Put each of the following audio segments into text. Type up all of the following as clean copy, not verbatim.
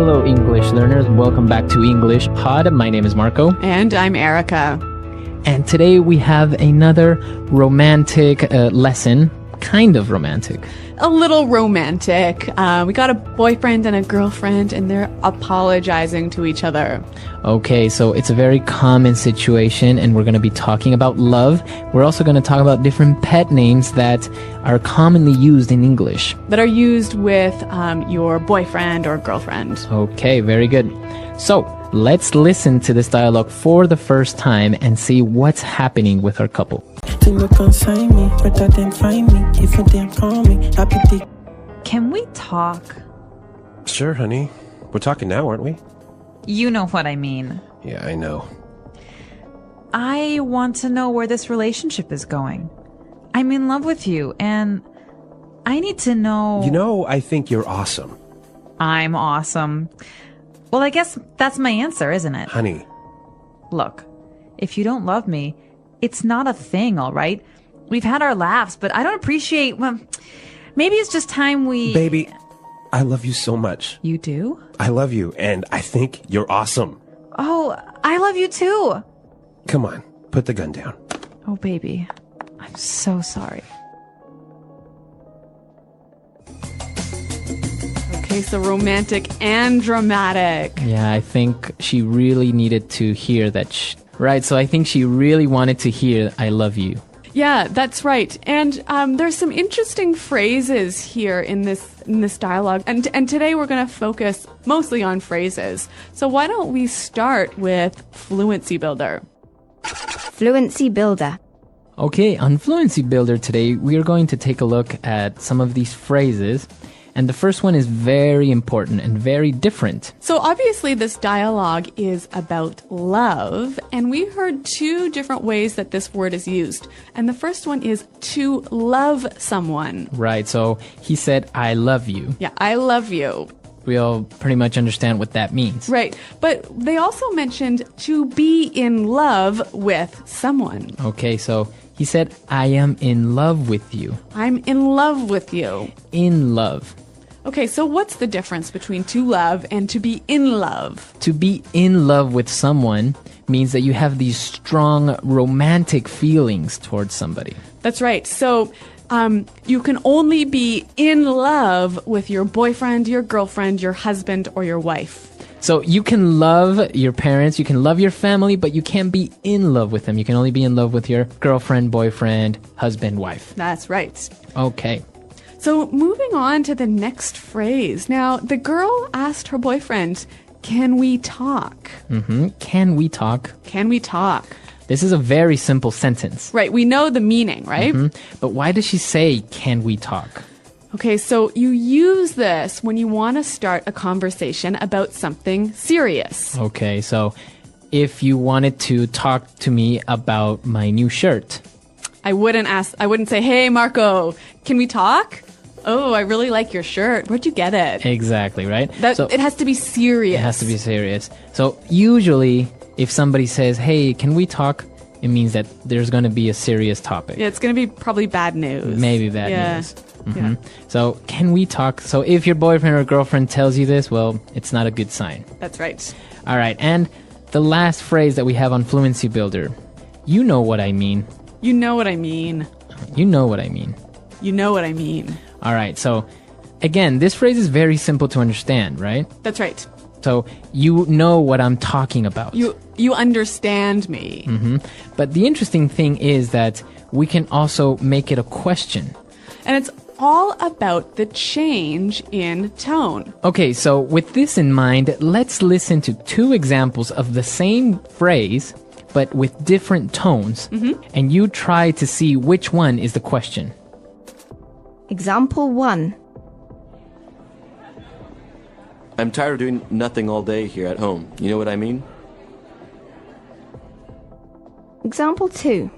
Hello, English learners. Welcome back to English Pod. My name is Marco. And I'm Erica. And today we have another romantic lesson. Kind of romantic. A little romantic. We got a boyfriend and a girlfriend, and they're apologizing to each other. Okay, so it's a very common situation, and we're going to be talking about love. We're also going to talk about different pet names that are commonly used in English. That are used with your boyfriend or girlfriend. Okay, very good. So, let's listen to this dialogue for the first time and see what's happening with our couple. Can we talk? Sure, honey. We're talking now, aren't we? You know what I mean. Yeah, I know. I want to know where this relationship is going. I'm in love with you, and I need to know... You know, I think you're awesome. I'm awesome. Well, I guess that's my answer, isn't it? Honey. Look, if you don't love me, it's not a thing, all right? We've had our laughs, but I don't appreciate... Well, maybe it's just time we... Baby, I love you so much. You do? I love you, and I think you're awesome. Oh, I love you too. Come on, put the gun down. Oh, baby. I'm so sorry. Okay, so romantic and dramatic. Yeah, I think she really needed to hear that. Right, so I think she really wanted to hear, I love you. Yeah, that's right. And there's some interesting phrases here in this dialogue. And today we're going to focus mostly on phrases. So why don't we start with Fluency Builder? Fluency Builder. Okay, on Fluency Builder today, we are going to take a look at some of these phrases. And the first one is very important and very different. So obviously this dialogue is about love, and we heard two different ways that this word is used. And the first one is to love someone. Right, so he said, I love you. Yeah, I love you. We all pretty much understand what that means. Right, but they also mentioned to be in love with someone. Okay, so he said, I am in love with you. I'm in love with you. In love. Okay, so what's the difference between to love and to be in love? To be in love with someone means that you have these strong romantic feelings towards somebody. That's right. So you can only be in love with your boyfriend, your girlfriend, your husband, or your wife. So you can love your parents, you can love your family, but you can't be in love with them. You can only be in love with your girlfriend, boyfriend, husband, wife. That's right. Okay. So moving on to the next phrase. Now, the girl asked her boyfriend, can we talk? Can we talk? Can we talk? This is a very simple sentence. Right, we know the meaning, right? But why does she say, can we talk? Okay, so you use this when you want to start a conversation about something serious. Okay, so if you wanted to talk to me about my new shirt. I wouldn't say, hey, Marco, can we talk? Oh, I really like your shirt. Where'd you get it? Exactly, right? It has to be serious. It has to be serious. So usually, if somebody says, hey, can we talk? It means that there's going to be a serious topic. Yeah, it's going to be probably bad news. Maybe bad news. Yeah. So, can we talk? So, if your boyfriend or girlfriend tells you this, well, it's not a good sign. That's right. All right, and the last phrase that we have on Fluency Builder. You know what I mean. You know what I mean. You know what I mean. You know what I mean. All right, so again, this phrase is very simple to understand, right? That's right. So you know what I'm talking about. You understand me. But the interesting thing is that we can also make it a question. And it's all about the change in tone. Okay, so with this in mind, let's listen to two examples of the same phrase, but with different tones. And you try to see which one is the question. Example 1. I'm tired of doing nothing all day here at home. You know what I mean? Example 2.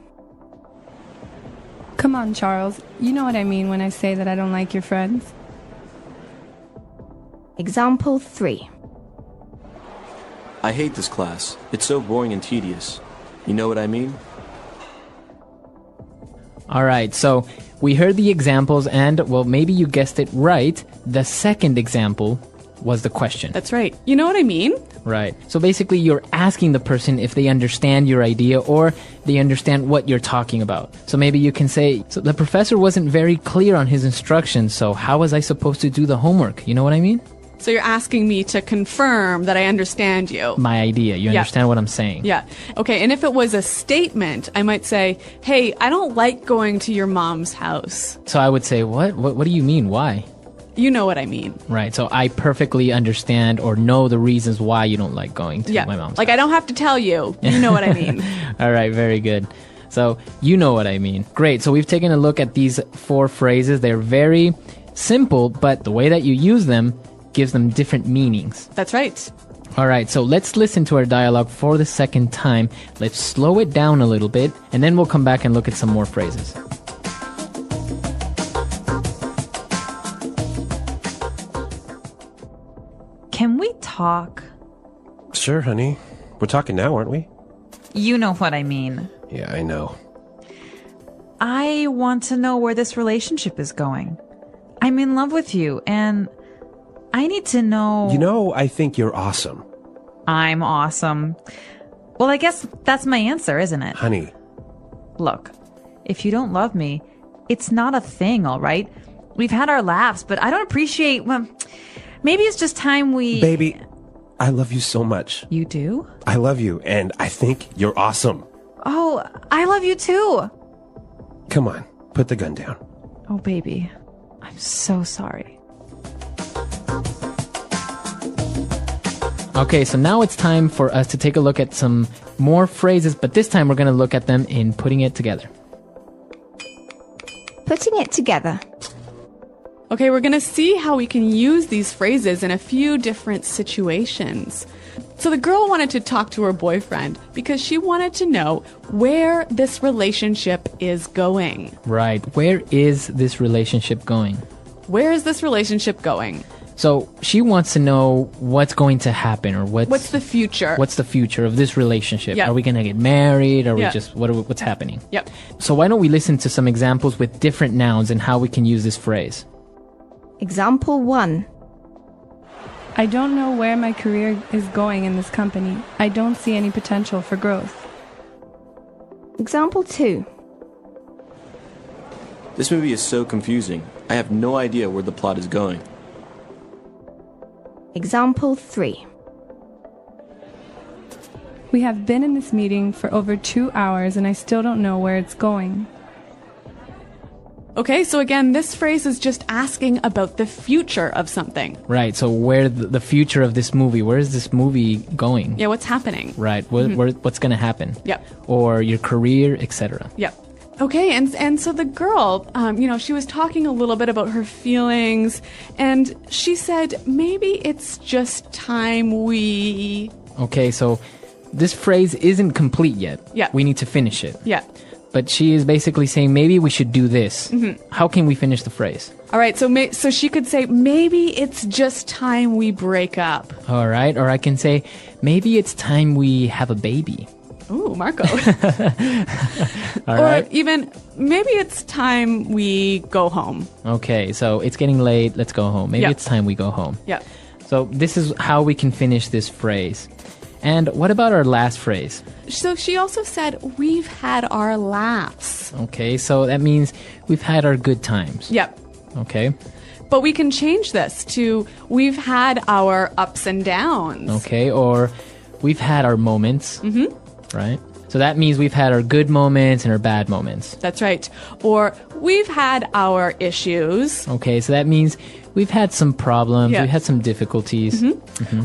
Come on, Charles. You know what I mean when I say that I don't like your friends. Example 3. I hate this class. It's so boring and tedious. You know what I mean? All right, so we heard the examples and, well, maybe you guessed it right. The second example was the question. That's right. You know what I mean? Right. So basically, you're asking the person if they understand your idea or they understand what you're talking about. So maybe you can say, so the professor wasn't very clear on his instructions, so how was I supposed to do the homework? You know what I mean? So you're asking me to confirm that I understand you. My idea. You understand what I'm saying? Yeah. Okay, and if it was a statement, I might say, hey, I don't like going to your mom's house. So I would say, what? What do you mean? Why? You know what I mean. Right. So I perfectly understand or know the reasons why you don't like going to my mom's house. I don't have to tell you. You know what I mean. All right. Very good. So you know what I mean. Great. So we've taken a look at these 4 phrases. They're very simple, but the way that you use them gives them different meanings. That's right. All right. So let's listen to our dialogue for the second time. Let's slow it down a little bit, and then we'll come back and look at some more phrases. Can we talk? Sure, honey. We're talking now, aren't we? You know what I mean. Yeah, I know. I want to know where this relationship is going. I'm in love with you, and I need to know... You know, I think you're awesome. I'm awesome. Well, I guess that's my answer, isn't it? Honey. Look, if you don't love me, it's not a thing, all right? We've had our laughs, but I don't appreciate... Well, maybe it's just time we... Baby, I love you so much. You do? I love you, and I think you're awesome. Oh, I love you too. Come on, put the gun down. Oh, baby. I'm so sorry. Okay, so now it's time for us to take a look at some more phrases, but this time we're going to look at them in putting it together. Putting it together. Okay, we're going to see how we can use these phrases in a few different situations. So the girl wanted to talk to her boyfriend because she wanted to know where this relationship is going. Right. Where is this relationship going? Where is this relationship going? So she wants to know what's going to happen, or what's the future? What's the future of this relationship? Yeah. Are we going to get married? Are Yeah. we just what's happening? Yep. So why don't we listen to some examples with different nouns and how we can use this phrase? Example 1. I don't know where my career is going in this company. I don't see any potential for growth. Example 2. This movie is so confusing. I have no idea where the plot is going. Example 3. We have been in this meeting for over 2 hours and I still don't know where it's going. Okay, so again, this phrase is just asking about the future of something. Right. So where the future of this movie? Where is this movie going? Yeah, what's happening? Right. What's going to happen? Yep. Or your career, etc. Yep. Okay, and so the girl, she was talking a little bit about her feelings, and she said, maybe it's just time we... Okay, so this phrase isn't complete yet. Yeah. We need to finish it. Yeah. But she is basically saying, maybe we should do this. Mm-hmm. How can we finish the phrase? All right, so she could say, maybe it's just time we break up. All right, or I can say, maybe it's time we have a baby. Ooh, Marco. All or right. even, maybe it's time we go home. Okay, so it's getting late, let's go home. Maybe Yeah. it's time we go home. Yeah. So this is how we can finish this phrase. And what about our last phrase? So she also said, we've had our laughs. Okay, so that means we've had our good times. Yep. Okay. But we can change this to, we've had our ups and downs. Okay, or we've had our moments. Mm-hmm. Right? So that means we've had our good moments and our bad moments. That's right. Or we've had our issues. Okay, so that means we've had some problems, Yeah. we've had some difficulties.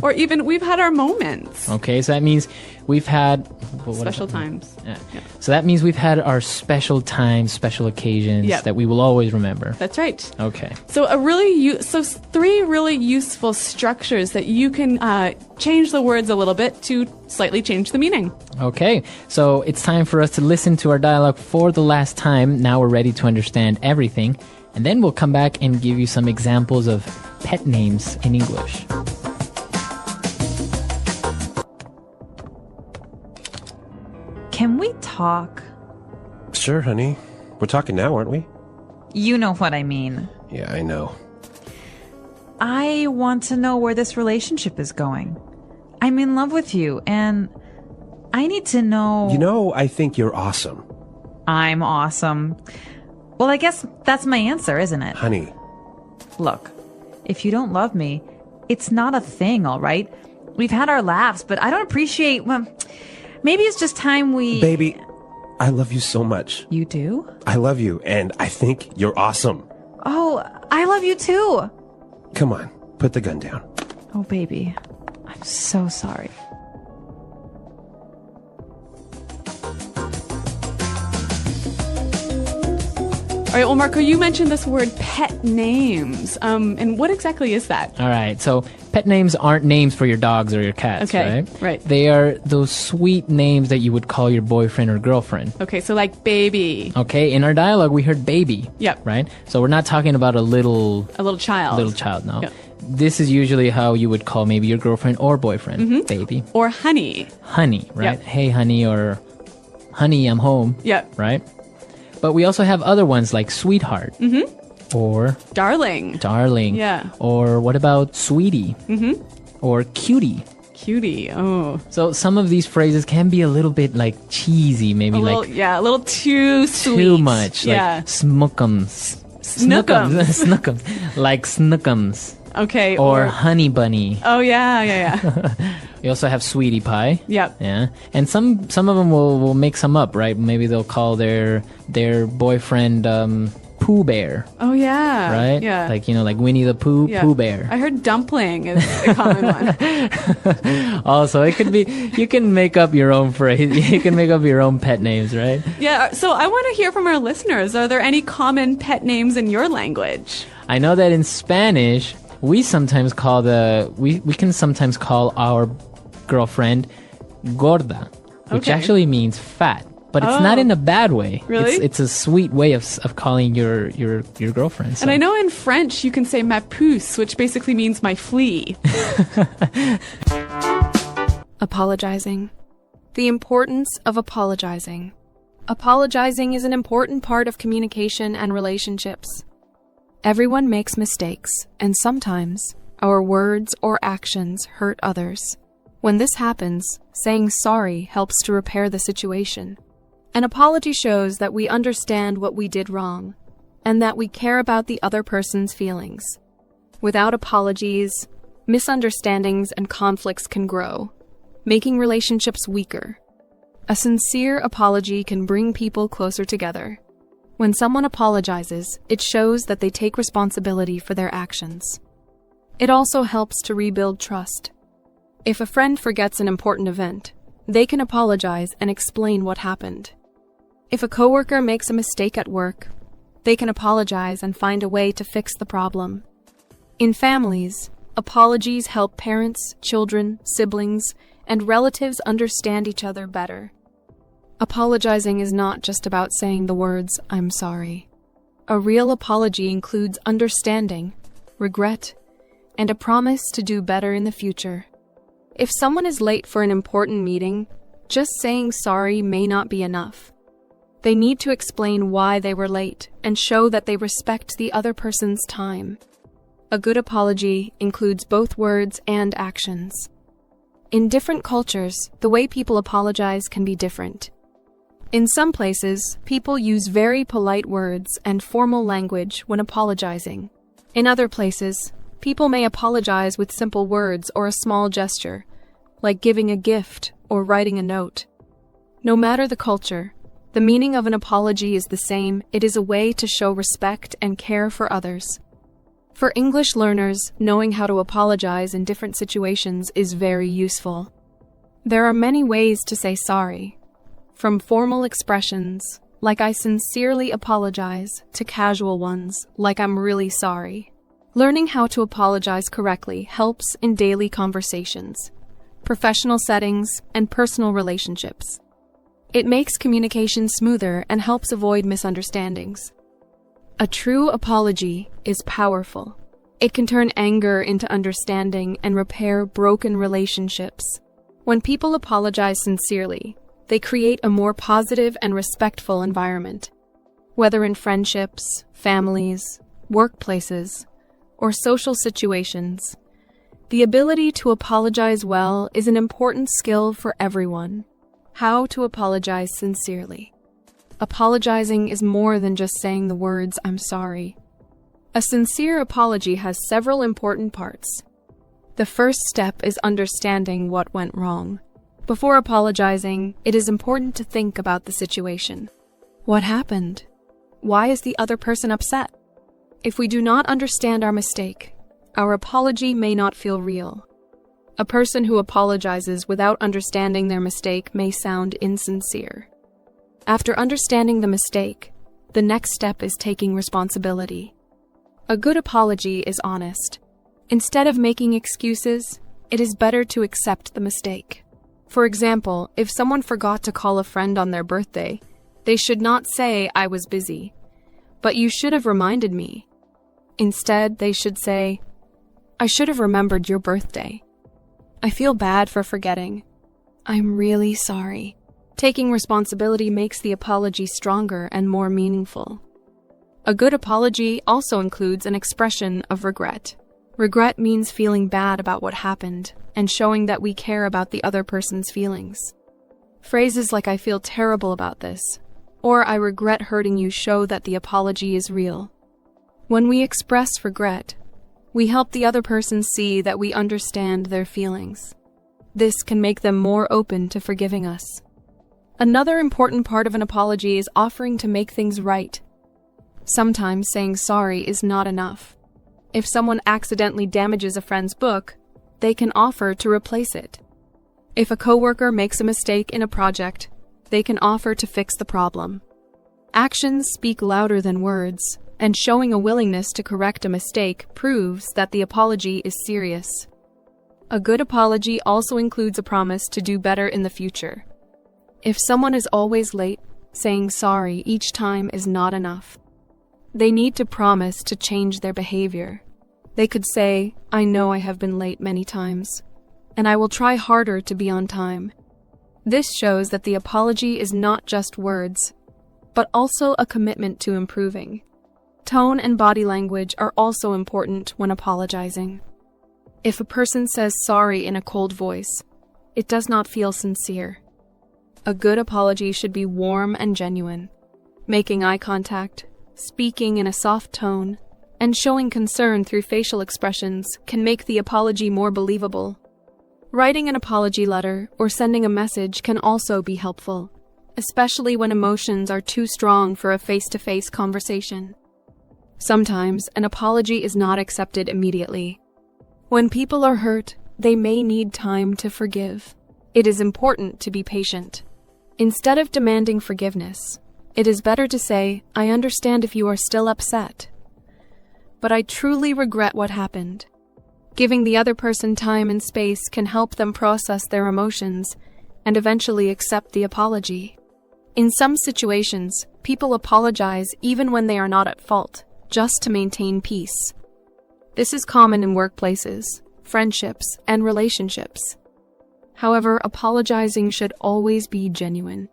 Or even we've had our moments. Okay, so that means we've had... Special times. Yeah. Yeah. So that means we've had our special times, special occasions Yep. that we will always remember. That's right. Okay. So three really useful structures that you can change the words a little bit to slightly change the meaning. Okay, so it's time for us to listen to our dialogue for the last time. Now we're ready to understand everything. And then we'll come back and give you some examples of pet names in English. Can we talk? Sure, honey. We're talking now, aren't we? You know what I mean. Yeah, I know. I want to know where this relationship is going. I'm in love with you, and I need to know... You know, I think you're awesome. I'm awesome. Well, I guess that's my answer, isn't it? Honey. Look, if you don't love me, it's not a thing, all right? We've had our laughs, but I don't appreciate... Well, maybe it's just time we... Baby, I love you so much. You do? I love you, and I think you're awesome. Oh, I love you too. Come on, put the gun down. Oh, baby, I'm so sorry. All right, well, Marco, you mentioned this word pet names. And what exactly is that? All right, so pet names aren't names for your dogs or your cats, Okay, right? right. They are those sweet names that you would call your boyfriend or girlfriend. Okay, so like baby, Okay, in our dialogue, we heard baby. Yep. Right? So we're not talking about a little a little child. no. Yep. This is usually how you would call maybe your girlfriend or boyfriend, baby. Or honey. Honey, right? Yep. Hey, honey, or honey, I'm home. Yep. Right? But we also have other ones like sweetheart. Or Darling. darling. Yeah. Or what about sweetie? Or cutie. Cutie. Oh. So some of these phrases can be a little bit like cheesy, maybe A little, like yeah, a little too sweet. too much. Yeah. Like smookums. Snookums. Snookums. Like snookums. Okay. Or honey bunny. Oh, yeah. We also have sweetie pie. Yep. Yeah. And some of them will make some up, right? Maybe they'll call their boyfriend Pooh Bear, Oh, yeah. right? Yeah. Like, like Winnie the Pooh, Yeah. Pooh Bear. I heard dumpling is a common one. Also, it could be, you can make up your own phrase. You can make up your own pet names, right? Yeah, so I want to hear from our listeners. Are there any common pet names in your language? I know that in Spanish, we sometimes call we can sometimes call our girlfriend gorda, which Okay. actually means fat, but it's not Oh. in a bad way. Really? It's a sweet way of calling your girlfriend. So. And I know in French you can say ma puce, which basically means my flea. Apologizing. The importance of apologizing. Apologizing is an important part of communication and relationships. Everyone makes mistakes, and sometimes our words or actions hurt others. When this happens, saying sorry helps to repair the situation. An apology shows that we understand what we did wrong, and that we care about the other person's feelings. Without apologies, misunderstandings and conflicts can grow, making relationships weaker. A sincere apology can bring people closer together. When someone apologizes, it shows that they take responsibility for their actions. It also helps to rebuild trust. If a friend forgets an important event, they can apologize and explain what happened. If a coworker makes a mistake at work, they can apologize and find a way to fix the problem. In families, apologies help parents, children, siblings, and relatives understand each other better. Apologizing is not just about saying the words, "I'm sorry." A real apology includes understanding, regret, and a promise to do better in the future. If someone is late for an important meeting, just saying sorry may not be enough. They need to explain why they were late and show that they respect the other person's time. A good apology includes both words and actions. In different cultures, the way people apologize can be different. In some places, people use very polite words and formal language when apologizing. In other places, people may apologize with simple words or a small gesture, like giving a gift or writing a note. No matter the culture, the meaning of an apology is the same. It is a way to show respect and care for others. For English learners, knowing how to apologize in different situations is very useful. There are many ways to say sorry, from formal expressions, like "I sincerely apologize," to casual ones, like "I'm really sorry." Learning how to apologize correctly helps in daily conversations, professional settings, and personal relationships. It makes communication smoother and helps avoid misunderstandings. A true apology is powerful. It can turn anger into understanding and repair broken relationships. When people apologize sincerely, they create a more positive and respectful environment. Whether in friendships, families, workplaces, or social situations. The ability to apologize well is an important skill for everyone. How to apologize sincerely. Apologizing is more than just saying the words, "I'm sorry." A sincere apology has several important parts. The first step is understanding what went wrong. Before apologizing, it is important to think about the situation. What happened? Why is the other person upset? If we do not understand our mistake, our apology may not feel real. A person who apologizes without understanding their mistake may sound insincere. After understanding the mistake, the next step is taking responsibility. A good apology is honest. Instead of making excuses, it is better to accept the mistake. For example, if someone forgot to call a friend on their birthday, they should not say, "I was busy," but "you should have reminded me." Instead, they should say, "I should have remembered your birthday. I feel bad for forgetting. I'm really sorry." Taking responsibility makes the apology stronger and more meaningful. A good apology also includes an expression of regret. Regret means feeling bad about what happened and showing that we care about the other person's feelings. Phrases like "I feel terrible about this" or "I regret hurting you" show that the apology is real. When we express regret, we help the other person see that we understand their feelings. This can make them more open to forgiving us. Another important part of an apology is offering to make things right. Sometimes saying sorry is not enough. If someone accidentally damages a friend's book, they can offer to replace it. If a coworker makes a mistake in a project, they can offer to fix the problem. Actions speak louder than words, and showing a willingness to correct a mistake proves that the apology is serious. A good apology also includes a promise to do better in the future. If someone is always late, saying sorry each time is not enough. They need to promise to change their behavior. They could say, "I know I have been late many times, and I will try harder to be on time." This shows that the apology is not just words, but also a commitment to improving. Tone and body language are also important when apologizing. If a person says sorry in a cold voice, it does not feel sincere. A good apology should be warm and genuine. Making eye contact, speaking in a soft tone, and showing concern through facial expressions can make the apology more believable. Writing an apology letter or sending a message can also be helpful, especially when emotions are too strong for a face-to-face conversation. Sometimes an apology is not accepted immediately. When people are hurt, they may need time to forgive. It is important to be patient. Instead of demanding forgiveness, it is better to say, "I understand if you are still upset, but I truly regret what happened." Giving the other person time and space can help them process their emotions and eventually accept the apology. In some situations, people apologize even when they are not at fault, just to maintain peace. This is common in workplaces, friendships, and relationships. However, apologizing should always be genuine.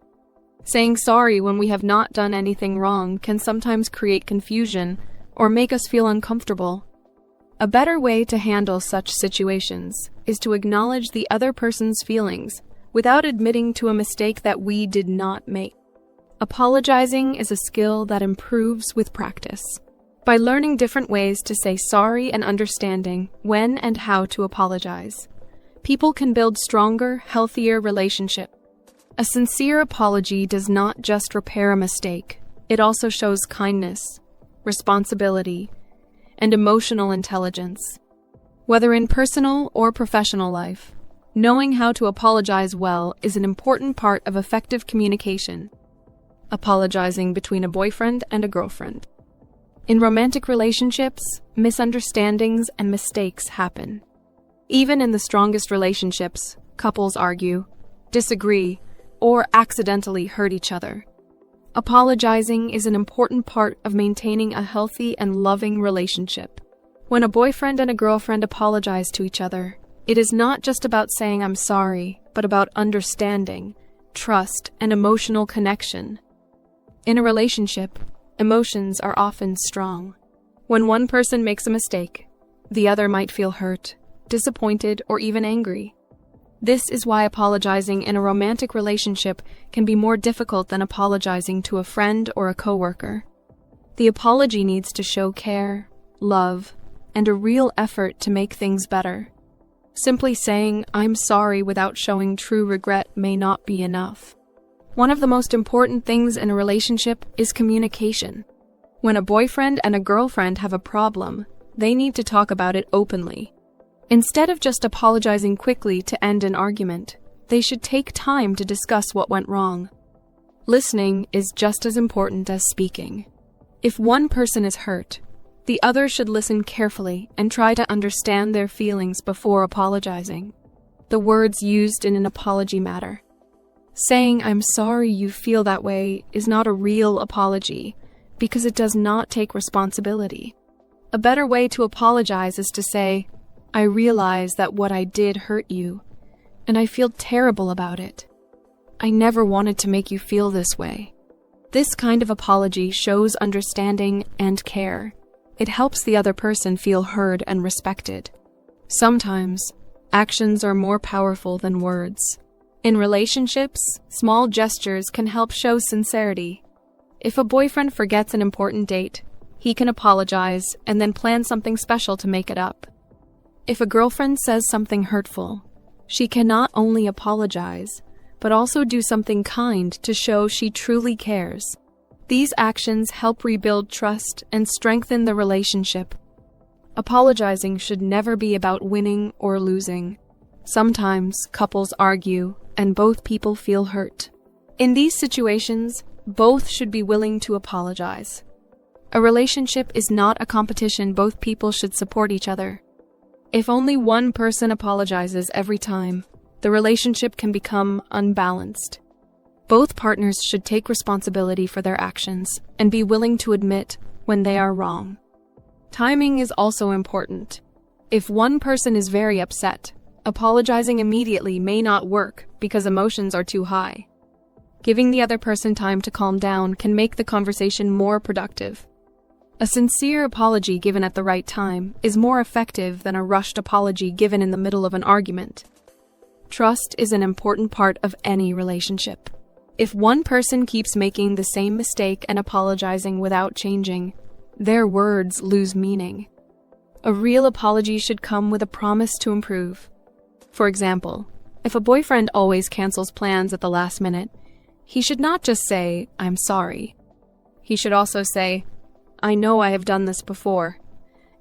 Saying sorry when we have not done anything wrong can sometimes create confusion or make us feel uncomfortable. A better way to handle such situations is to acknowledge the other person's feelings without admitting to a mistake that we did not make. Apologizing is a skill that improves with practice. By learning different ways to say sorry and understanding when and how to apologize, people can build stronger, healthier relationships. A sincere apology does not just repair a mistake, it also shows kindness, responsibility, and emotional intelligence. Whether in personal or professional life, knowing how to apologize well is an important part of effective communication. Apologizing between a boyfriend and a girlfriend. In romantic relationships, misunderstandings and mistakes happen. Even in the strongest relationships, couples argue, disagree, or accidentally hurt each other. Apologizing is an important part of maintaining a healthy and loving relationship. When a boyfriend and a girlfriend apologize to each other, it is not just about saying "I'm sorry," but about understanding, trust, and emotional connection. In a relationship, emotions are often strong. When one person makes a mistake, The other might feel hurt, disappointed, or even angry. This is why apologizing in a romantic relationship can be more difficult than apologizing to a friend or a coworker. The apology needs to show care, love, and a real effort to make things better. Simply saying, "I'm sorry," without showing true regret may not be enough. One of the most important things in a relationship is communication. When a boyfriend and a girlfriend have a problem, they need to talk about it openly. Instead of just apologizing quickly to end an argument, they should take time to discuss what went wrong. Listening is just as important as speaking. If one person is hurt, the other should listen carefully and try to understand their feelings before apologizing. The words used in an apology matter. Saying, "I'm sorry you feel that way," is not a real apology because it does not take responsibility. A better way to apologize is to say, "I realize that what I did hurt you, and I feel terrible about it. I never wanted to make you feel this way." This kind of apology shows understanding and care. It helps the other person feel heard and respected. Sometimes, actions are more powerful than words. In relationships, small gestures can help show sincerity. If a boyfriend forgets an important date, he can apologize and then plan something special to make it up. If a girlfriend says something hurtful, she can not only apologize, but also do something kind to show she truly cares. These actions help rebuild trust and strengthen the relationship. Apologizing should never be about winning or losing. Sometimes couples argue and both people feel hurt. In these situations, both should be willing to apologize. A relationship is not a competition. Both people should support each other. If only one person apologizes every time, the relationship can become unbalanced. Both partners should take responsibility for their actions and be willing to admit when they are wrong. Timing is also important. If one person is very upset, apologizing immediately may not work because emotions are too high. Giving the other person time to calm down can make the conversation more productive. A sincere apology given at the right time is more effective than a rushed apology given in the middle of an argument. Trust is an important part of any relationship. If one person keeps making the same mistake and apologizing without changing, their words lose meaning. A real apology should come with a promise to improve. For example, if a boyfriend always cancels plans at the last minute, he should not just say, "I'm sorry." He should also say, "I know I have done this before,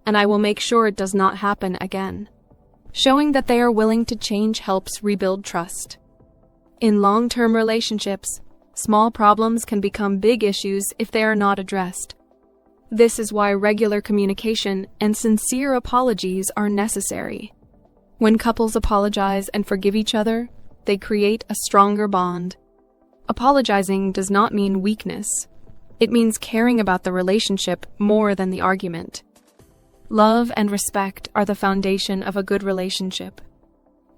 and I will make sure it does not happen again." Showing that they are willing to change helps rebuild trust. In long-term relationships, small problems can become big issues if they are not addressed. This is why regular communication and sincere apologies are necessary. When couples apologize and forgive each other, they create a stronger bond. Apologizing does not mean weakness. It means caring about the relationship more than the argument. Love and respect are the foundation of a good relationship.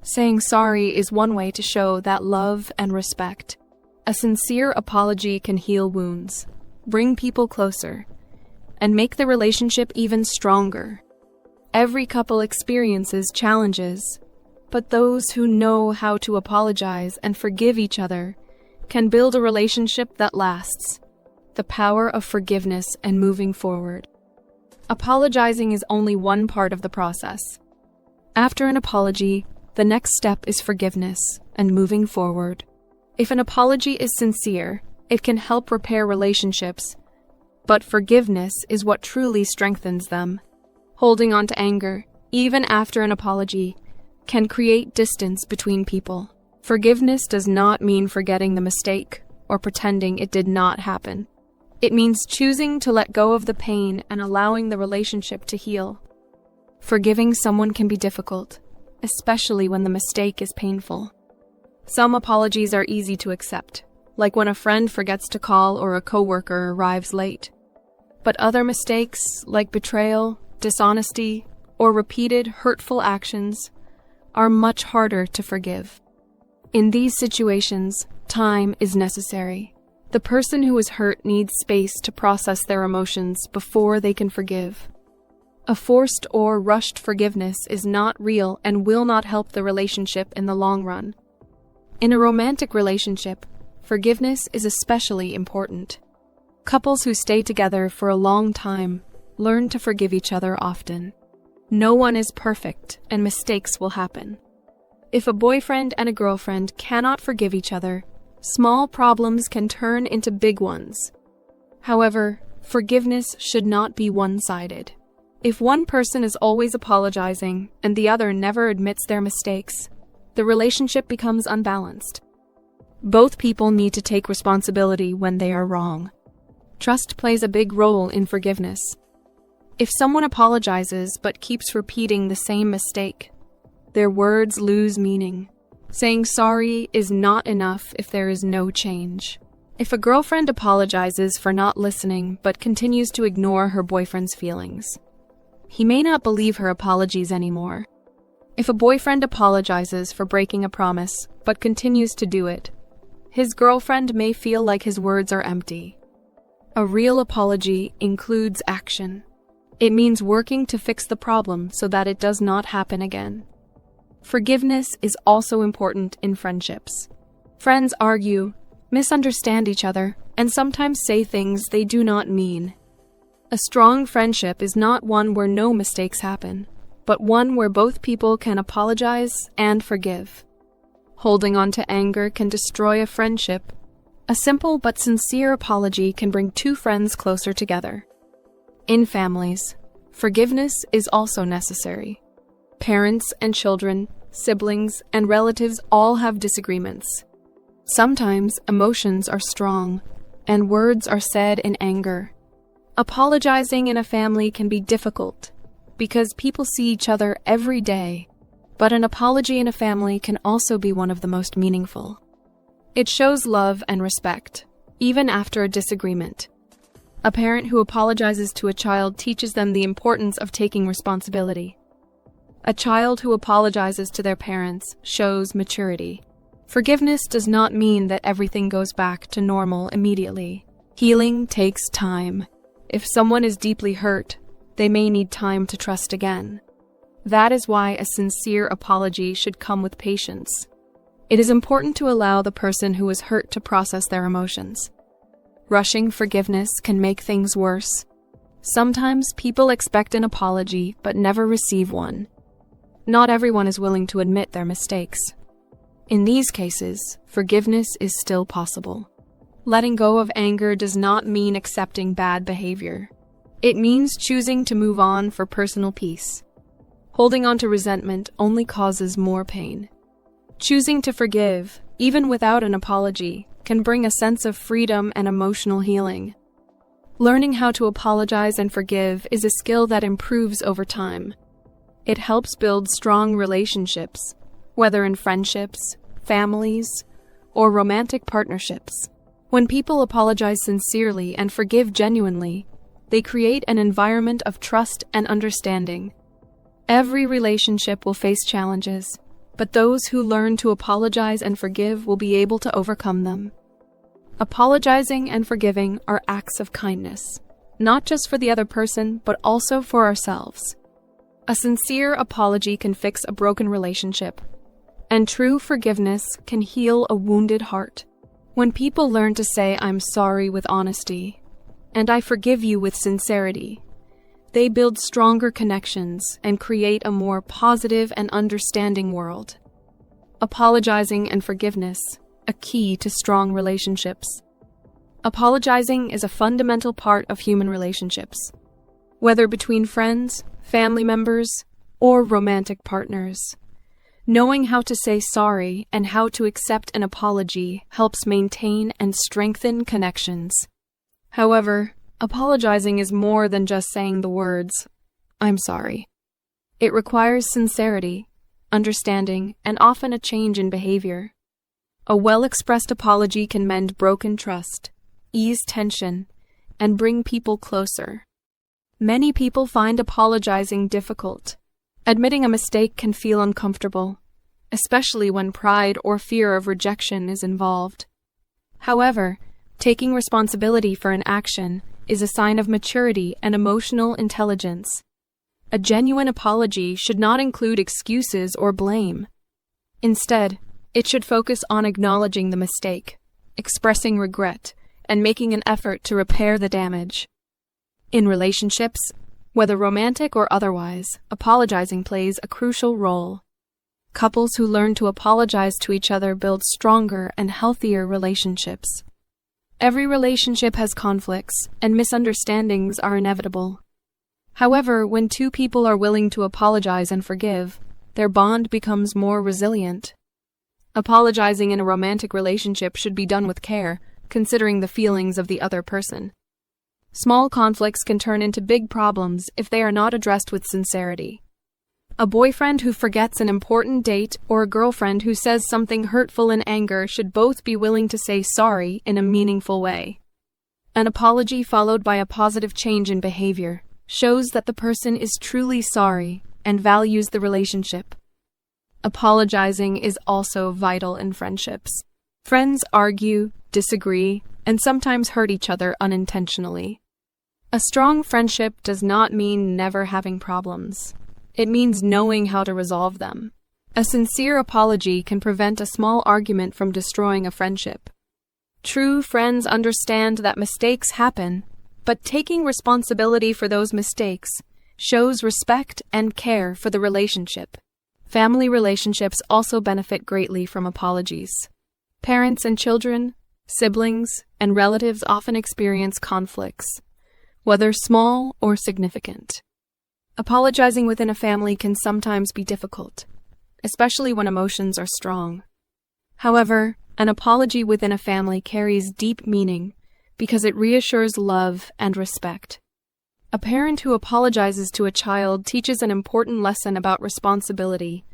Saying sorry is one way to show that love and respect. A sincere apology can heal wounds, bring people closer, and make the relationship even stronger. Every couple experiences challenges, but those who know how to apologize and forgive each other can build a relationship that lasts. The power of forgiveness and moving forward. Apologizing is only one part of the process. After an apology, the next step is forgiveness and moving forward. If an apology is sincere, it can help repair relationships, but forgiveness is what truly strengthens them. Holding on to anger, even after an apology, can create distance between people. Forgiveness does not mean forgetting the mistake or pretending it did not happen. It means choosing to let go of the pain and allowing the relationship to heal. Forgiving someone can be difficult, especially when the mistake is painful. Some apologies are easy to accept, like when a friend forgets to call or a coworker arrives late. But other mistakes, like betrayal, dishonesty, or repeated hurtful actions, are much harder to forgive. In these situations, time is necessary. The person who is hurt needs space to process their emotions before they can forgive. A forced or rushed forgiveness is not real and will not help the relationship in the long run. In a romantic relationship, forgiveness is especially important. Couples who stay together for a long time learn to forgive each other often. No one is perfect, and mistakes will happen. If a boyfriend and a girlfriend cannot forgive each other, small problems can turn into big ones. However, forgiveness should not be one-sided. If one person is always apologizing and the other never admits their mistakes, the relationship becomes unbalanced. Both people need to take responsibility when they are wrong. Trust plays a big role in forgiveness. If someone apologizes but keeps repeating the same mistake, their words lose meaning. Saying sorry is not enough if there is no change. If a girlfriend apologizes for not listening but continues to ignore her boyfriend's feelings, he may not believe her apologies anymore. If a boyfriend apologizes for breaking a promise but continues to do it, his girlfriend may feel like his words are empty. A real apology includes action. It means working to fix the problem so that it does not happen again. Forgiveness is also important in friendships. Friends argue, misunderstand each other, and sometimes say things they do not mean. A strong friendship is not one where no mistakes happen, but one where both people can apologize and forgive. Holding on to anger can destroy a friendship. A simple but sincere apology can bring two friends closer together. In families, forgiveness is also necessary. Parents and children, siblings, and relatives all have disagreements. Sometimes emotions are strong, and words are said in anger. Apologizing in a family can be difficult because people see each other every day, but an apology in a family can also be one of the most meaningful. It shows love and respect, even after a disagreement. A parent who apologizes to a child teaches them the importance of taking responsibility. A child who apologizes to their parents shows maturity. Forgiveness does not mean that everything goes back to normal immediately. Healing takes time. If someone is deeply hurt, they may need time to trust again. That is why a sincere apology should come with patience. It is important to allow the person who is hurt to process their emotions. Rushing forgiveness can make things worse. Sometimes people expect an apology but never receive one. Not everyone is willing to admit their mistakes. In these cases, forgiveness is still possible. Letting go of anger does not mean accepting bad behavior. It means choosing to move on for personal peace. Holding on to resentment only causes more pain. Choosing to forgive, even without an apology, can bring a sense of freedom and emotional healing. Learning how to apologize and forgive is a skill that improves over time. It helps build strong relationships, whether in friendships, families, or romantic partnerships. When people apologize sincerely and forgive genuinely, they create an environment of trust and understanding. Every relationship will face challenges, but those who learn to apologize and forgive will be able to overcome them. Apologizing and forgiving are acts of kindness, not just for the other person, but also for ourselves. A sincere apology can fix a broken relationship, and true forgiveness can heal a wounded heart. When people learn to say, "I'm sorry" with honesty, and "I forgive you" with sincerity, they build stronger connections and create a more positive and understanding world. Apologizing and forgiveness, a key to strong relationships. Apologizing is a fundamental part of human relationships, whether between friends, family members, or romantic partners. Knowing how to say sorry and how to accept an apology helps maintain and strengthen connections. However, apologizing is more than just saying the words, "I'm sorry." It requires sincerity, understanding, and often a change in behavior. A well-expressed apology can mend broken trust, ease tension, and bring people closer. Many people find apologizing difficult. Admitting a mistake can feel uncomfortable, especially when pride or fear of rejection is involved. However, taking responsibility for an action is a sign of maturity and emotional intelligence. a genuine apology should not include excuses or blame. Instead, it should focus on acknowledging the mistake, expressing regret, and making an effort to repair the damage. In relationships, whether romantic or otherwise, apologizing plays a crucial role. Couples who learn to apologize to each other build stronger and healthier relationships. Every relationship has conflicts, and misunderstandings are inevitable. However, when two people are willing to apologize and forgive, their bond becomes more resilient. Apologizing in a romantic relationship should be done with care, considering the feelings of the other person. Small conflicts can turn into big problems if they are not addressed with sincerity. A boyfriend who forgets an important date or a girlfriend who says something hurtful in anger should both be willing to say sorry in a meaningful way. An apology followed by a positive change in behavior shows that the person is truly sorry and values the relationship. Apologizing is also vital in friendships. Friends argue, disagree, and sometimes hurt each other unintentionally. A strong friendship does not mean never having problems. It means knowing how to resolve them. A sincere apology can prevent a small argument from destroying a friendship. True friends understand that mistakes happen, but taking responsibility for those mistakes shows respect and care for the relationship. Family relationships also benefit greatly from apologies. Parents and children, siblings, and relatives often experience conflicts, whether small or significant. Apologizing within a family can sometimes be difficult, especially when emotions are strong. However, an apology within a family carries deep meaning because it reassures love and respect. A parent who apologizes to a child teaches an important lesson about responsibility,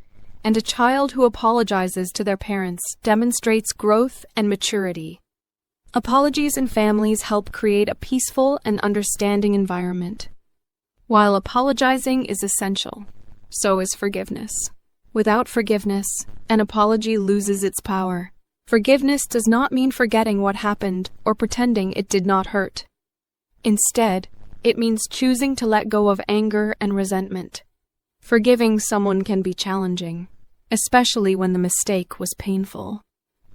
and a child who apologizes to their parents demonstrates growth and maturity. Apologies in families help create a peaceful and understanding environment. While apologizing is essential, so is forgiveness. Without forgiveness, an apology loses its power. Forgiveness does not mean forgetting what happened or pretending it did not hurt. Instead, it means choosing to let go of anger and resentment. Forgiving someone can be challenging, especially when the mistake was painful.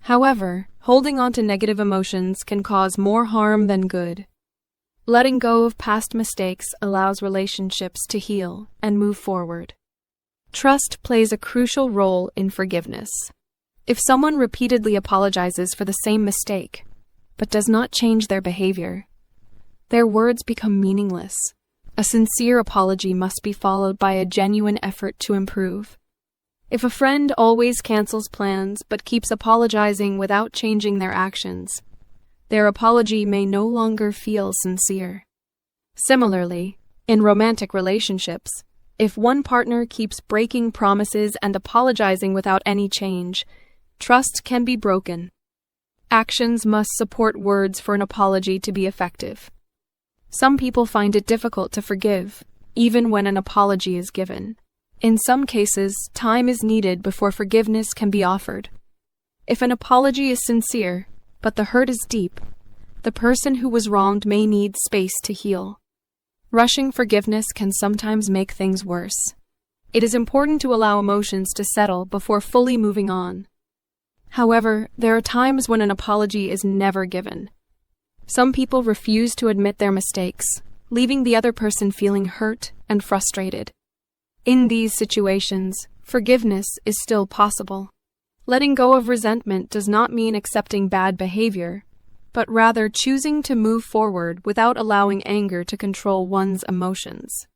However, holding on to negative emotions can cause more harm than good. Letting go of past mistakes allows relationships to heal and move forward. Trust plays a crucial role in forgiveness. If someone repeatedly apologizes for the same mistake, but does not change their behavior, their words become meaningless. A sincere apology must be followed by a genuine effort to improve. If a friend always cancels plans but keeps apologizing without changing their actions, their apology may no longer feel sincere. Similarly, in romantic relationships, if one partner keeps breaking promises and apologizing without any change, trust can be broken. Actions must support words for an apology to be effective. Some people find it difficult to forgive, even when an apology is given. In some cases, time is needed before forgiveness can be offered. If an apology is sincere, but the hurt is deep, the person who was wronged may need space to heal. Rushing forgiveness can sometimes make things worse. It is important to allow emotions to settle before fully moving on. However, there are times when an apology is never given. Some people refuse to admit their mistakes, leaving the other person feeling hurt and frustrated. In these situations, forgiveness is still possible. Letting go of resentment does not mean accepting bad behavior, but rather choosing to move forward without allowing anger to control one's emotions.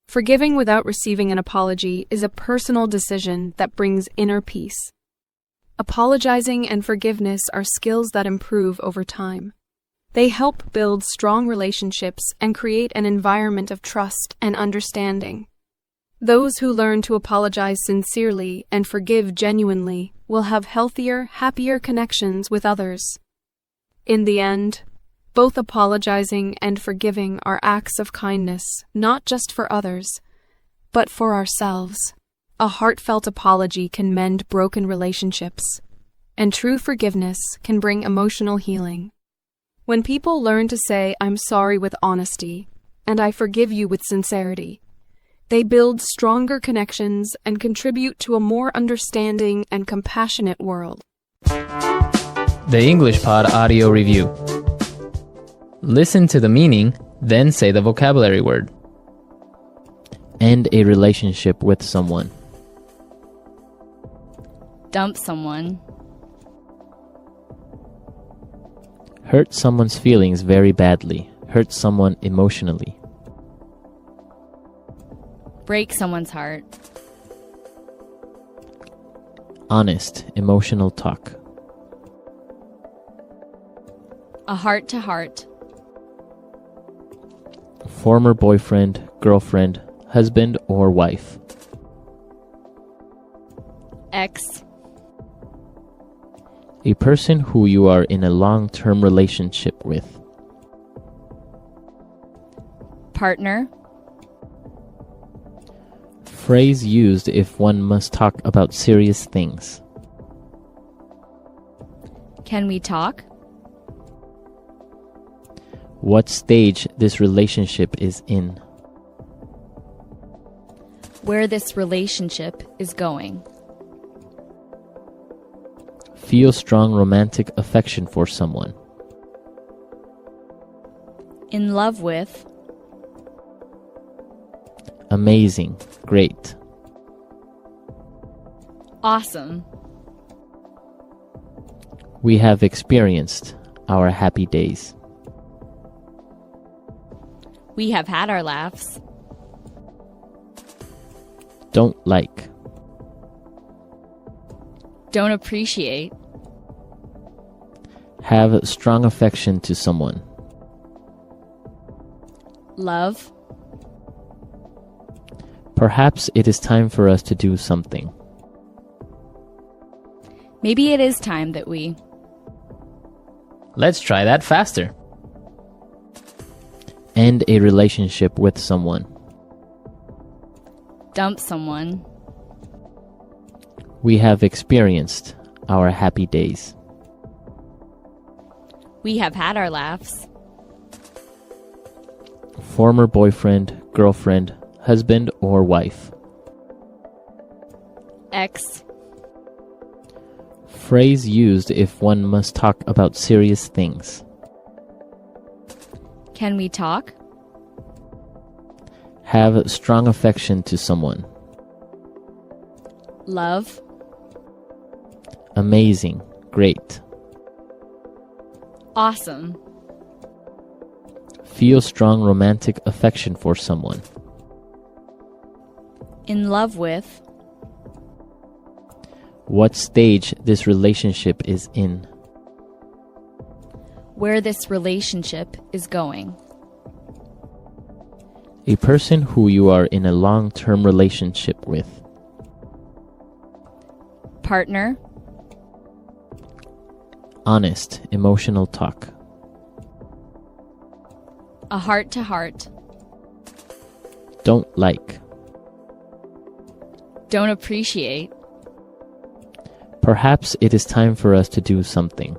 Forgiving without receiving an apology is a personal decision that brings inner peace. Apologizing and forgiveness are skills that improve over time. They help build strong relationships and create an environment of trust and understanding. Those who learn to apologize sincerely and forgive genuinely will have healthier, happier connections with others. In the end, both apologizing and forgiving are acts of kindness, not just for others, but for ourselves. A heartfelt apology can mend broken relationships, and true forgiveness can bring emotional healing. When people learn to say, "I'm sorry" with honesty, and "I forgive you" with sincerity, They build stronger connections and contribute to a more understanding and compassionate world. The English Pod Audio Review. Listen to the meaning, then say the vocabulary word. End a relationship with someone. Dump someone. Hurt someone's feelings very badly. Hurt someone emotionally. Break someone's heart. Honest, emotional talk. A heart-to-heart. Former boyfriend, girlfriend, husband or wife. Ex. A person who you are in a long-term relationship with. Partner. Phrase used if one must talk about serious things. Can we talk? What stage this relationship is in. Where this relationship is going. Feel strong romantic affection for someone. In love with. Amazing, great. Awesome. We have experienced our happy days. We have had our laughs. Don't like. Don't appreciate. Have strong affection to someone. Love. Perhaps it is time for us to do something. Maybe it is time that we. Let's try that faster. End a relationship with someone. Dump someone. We have experienced our happy days. We have had our laughs. Former boyfriend, girlfriend, husband or wife. Ex. Phrase used if one must talk about serious things. Can we talk? Have strong affection to someone. Love. Amazing, great. Awesome. Feel strong romantic affection for someone. In love with. What stage this relationship is in. Where this relationship is going. A person who you are in a long-term relationship with. Partner. Honest, emotional talk. A heart-to-heart. Don't like. Don't appreciate. Perhaps it is time for us to do something.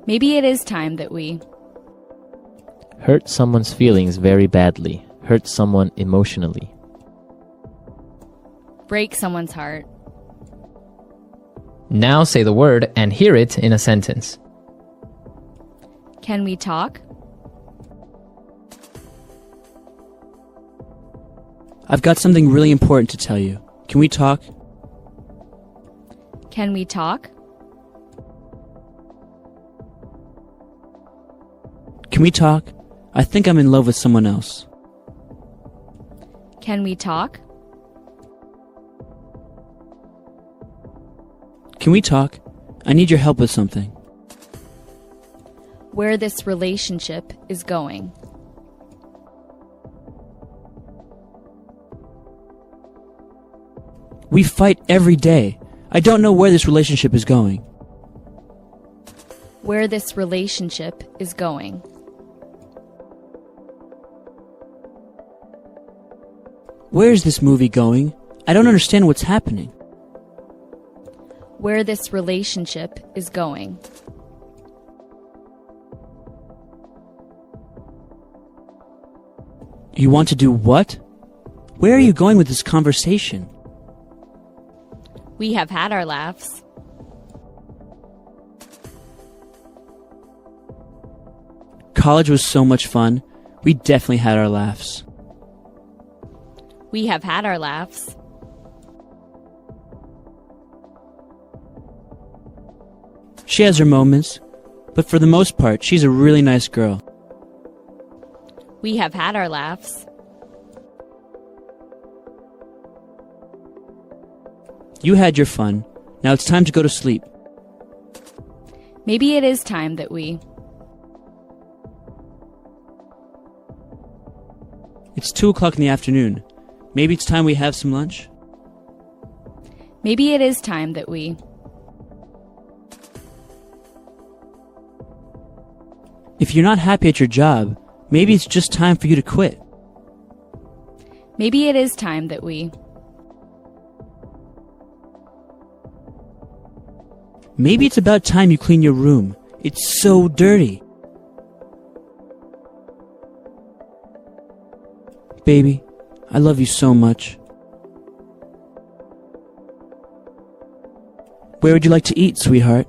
Maybe it is time that we. Hurt someone's feelings very badly. Hurt someone emotionally. Break someone's heart. Now say the word and hear it in a sentence. Can we talk? I've got something really important to tell you. Can we talk? Can we talk? Can we talk? I think I'm in love with someone else. Can we talk? Can we talk? I need your help with something. Where this relationship is going. We fight every day. I don't know where this relationship is going. Where this relationship is going. Where is this movie going? I don't understand what's happening. Where this relationship is going. You want to do what? Where are you going with this conversation? We have had our laughs. College was so much fun. We definitely had our laughs. We have had our laughs. She has her moments, but for the most part, she's a really nice girl. We have had our laughs. You had your fun. Now it's time to go to sleep. Maybe it is time that we... It's 2 o'clock in the afternoon. Maybe it's time we have some lunch? Maybe it is time that we... If you're not happy at your job, maybe it's just time for you to quit. Maybe it is time that we... Maybe it's about time you clean your room. It's so dirty. Baby, I love you so much. Where would you like to eat, sweetheart?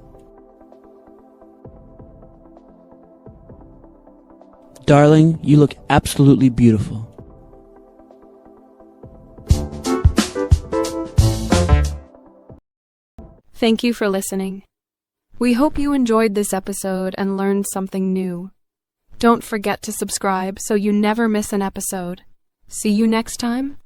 Darling, you look absolutely beautiful. Thank you for listening. We hope you enjoyed this episode and learned something new. Don't forget to subscribe so you never miss an episode. See you next time.